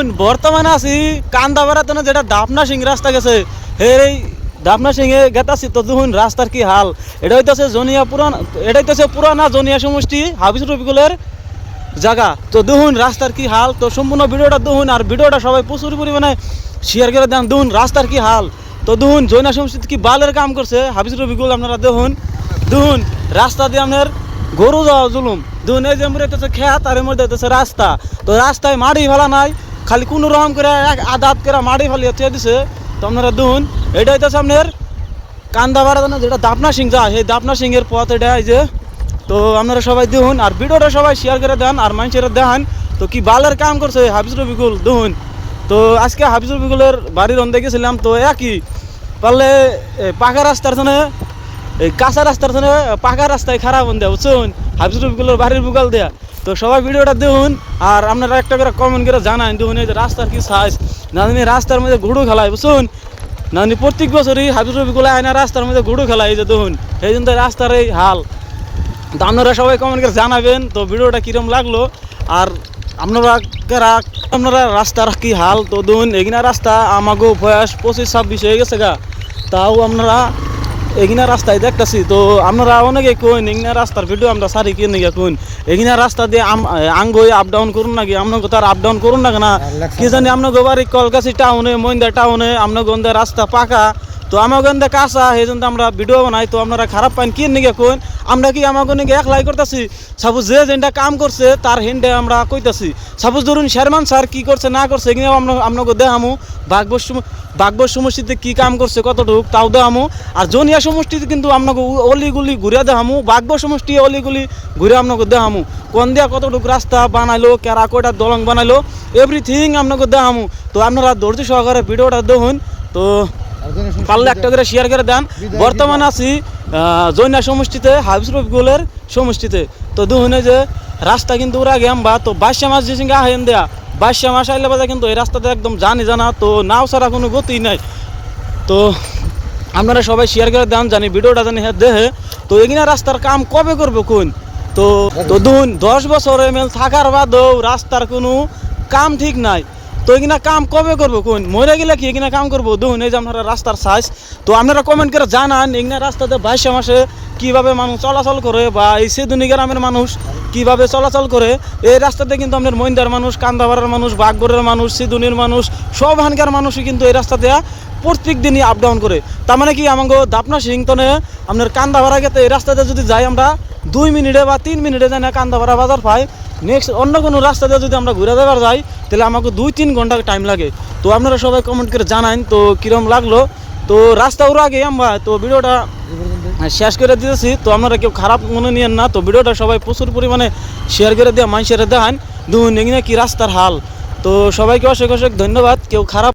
দেখুন বর্তমানে আছি কান্দাপাড়াতে যেটা দাপনা সিং রাস্তা গেছে এই দাপনা সিংয়ে গেতাছি তো দেখুন রাস্তার কি হাল। এটা হইতেছে জনিয়া পুরান, এটা হইতেছে পুরানা জনিয়া সমষ্টি হাফিজ রফিকুলের জায়গা। তো দেখুন রাস্তার কি হাল, তো সম্পূর্ণ ভিডিওটা দেখুন আর ভিডিওটা সবাই প্রচুর পরিমাণে শেয়ার করে দেন। দেখুন রাস্তার কি হাল, তো দেখুন জৈনা সমষ্টিতে কি বালের কাম করছে হাফিজ রফিকুল। আপনারা দেখুন দেখুন রাস্তা দিয়ে আপনার গরু যাওয়া জুলুম। দেখুন এই যে হইতেছে খেত আর এর মধ্যে হইতেছে রাস্তা, তো রাস্তায় মাটি ফেলা নাই, খালি কোনো রকম করে এক আদাত করে মাটি ফেলিয়ে চেয়ে দিছে। তো আপনারা দেখুন এটা হইতেছে আপনার কান্দাপাড়া যেটা দাপনা সিং যায় সেই দাপনা সিংয়ের পথ এটা। এই যে তো আপনারা সবাই দেখুন আর ভিডিওটা সবাই শেয়ার করে দেন আর মানুষেরা দেখান তো কি বালের কাম করছে হাফিজ রফিকুল। দেখুন তো আজকে হাফিজ রফিকুলের বাড়ির রন্ধে গেছিলাম, তো একই পারলে পাকা রাস্তার জন্য এই কাঁচা রাস্তার জন্য পাকা রাস্তায় খারাপ হন দেয় বুঝছেন হাফিজ রফিকুলের বাড়ির বুকাল দেয়া। তো সবাই ভিডিওটা দেখুন আর আপনারা একটা করে কমেন্ট করে জানান। দেখুন এই যে রাস্তার কি সাইজ, না জানি রাস্তার মধ্যে ঘুড়ু খেলায় বুঝছেন, না জানি প্রত্যেক বছরই হাফিজ রফিকুল আয় না রাস্তার মধ্যে ঘুড়ু খেলায়। এই যে দেখুন এই জন্য রাস্তার এই হাল। তো আপনারা সবাই কমেন্ট করে জানাবেন তো ভিডিওটা কীরকম লাগলো আর আপনারা রাস্তার কি হাল। তো দেখুন এগিনা রাস্তা আমাগো বয়স 25-26 হয়ে গেছে গা, তাও আপনারা এগিনা রাস্তায় দেখতেছি। তো আপনারা অনেকে কোন এগিনা রাস্তার ভিডিও আমরা সারি কিনে গিয়ে কোন এগিনা রাস্তা দিয়ে আঙ্গই আপ ডাউন করুন নাকি আপনাকে তার আপ ডাউন করুন না কেনা কি জানি। আপনাকে বাড়ি কলকাছি টাউনে মহিন্দা টাউনে আপনাকে রাস্তা পাকা, তো আমার গন্ধে কাঁচা, সেই জন্য আমরা ভিডিও বানাই। তো আপনারা খারাপ পাইন কি নিকে কোন আমরা কি আমাকে নিকে একলাই করতেছি। সাপোজ যে যেটা কাম করছে তার হেন্ডে আমরা কইতাছি। সাপোজ ধরুন শেরমান স্যার কি করছে না করছে এগুলো আপনাকে দেখামু। বাগবর সমষ্টিতে কি কাম করছে কতটুক তাও দেখামু। আর জনিয়া সমষ্টিতে কিন্তু আপনাকে অলিগুলি ঘুরে দেখামু, বাগবর সমষ্টি অলিগুলি ঘুরে আপনাকে দেখামু। কোন দিয়া কতটুক রাস্তা বানাইলো, কেরা কয়টা দলং বানাইলো, এভরিথিং আপনাকে দেখামু। তো আপনারা ধৈর্য সহকারে ভিডিওটা দেখুন, তো পারলে একটা করে শেয়ার করে দেন। বর্তমানে আছি জৈনা সমষ্টিতে হাফিজ রফিকুলের সমষ্টিতে। তো দেখুন যে রাস্তা কিন্তু ওরা গেম বা তো 22 মাস যে সঙ্গে আহেন দেয়া 22 মাস আইলে বাজা কিন্তু এই রাস্তাতে একদম জানা, তো নাও ছাড়া কোনো গতি নাই। তো আপনারা সবাই শেয়ার করে দেন জানি ভিডিওটা জানি হ্যাঁ দেখে। তো এখানে রাস্তার কাম কবে করবো কোন, তো দেখুন 10 বছর এমএল থাকার বাদেও রাস্তার কোনো কাম ঠিক নাই। তো এখানে কাম কবে করবো কোন, মরে গেলে কি এখানে কাম করবো। দেখুন এই যে আপনারা রাস্তার সাইজ, তো আপনারা কমেন্ট করে জানান এখানে রাস্তাতে 22 মাসে কীভাবে মানুষ চলাচল করে বা এই সেদুনি গ্রামের মানুষ কীভাবে চলাচল করে। এই রাস্তাতে কিন্তু আপনার মহিন্দার মানুষ, কান্দাপাড়ার মানুষ, বাগবরের মানুষ, সিদুনির মানুষ, সব হানকার মানুষই কিন্তু এই রাস্তাতে প্রত্যেক দিনই আপ ডাউন করে। তার মানে কি আমাকে দাপনা সিং তনে আপনার কান্দাপাড়া গেতে এই রাস্তাতে যদি যাই আমরা 2 মিনিটে বা 3 মিনিটে যাই না কান্দাপাড়া বাজার পাই। নেক্সট অন্য কোনো রাস্তাতে যদি আমরা ঘুরে যাবার যাই তাহলে আমাকে 2-3 ঘন্টা টাইম লাগে। তো আপনারা সবাই কমেন্ট করে জানান তো কীরকম লাগলো। তো রাস্তা ওর আগে আমরা তো ভিডিওটা শেষ করে দিতেছি। তো আপনারা কেউ খারাপ মনে নিয়েন না, তো ভিডিওটা সবাই প্রচুর পরিমাণে শেয়ার করে দেওয়া মানুষের দেখান। দেখুন এখানে কি রাস্তার হাল। তো সবাইকে অশেষ ধন্যবাদ। কেউ খারাপ